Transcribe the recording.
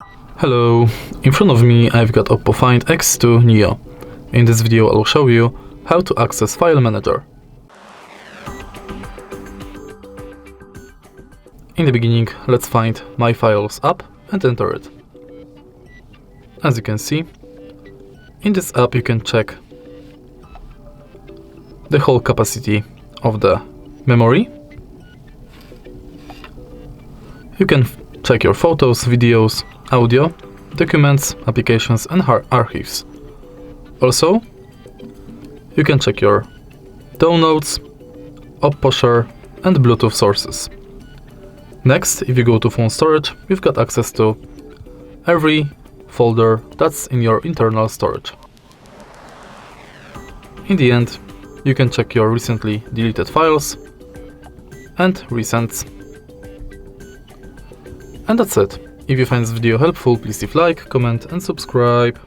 Hello, in front of me I've got Oppo Find X2 Neo. In this video I'll show you how to access File Manager. In the beginning, let's find My Files app and enter it. As you can see, in this app you can check the whole capacity of the memory. You can check your photos, videos, audio, documents, applications and archives. Also, you can check your downloads, Oppo Share and Bluetooth sources. Next, if you go to phone storage, you've got access to every folder that's in your internal storage. In the end, you can check your recently deleted files and recents. And that's it. If you find this video helpful, please leave like, comment and subscribe.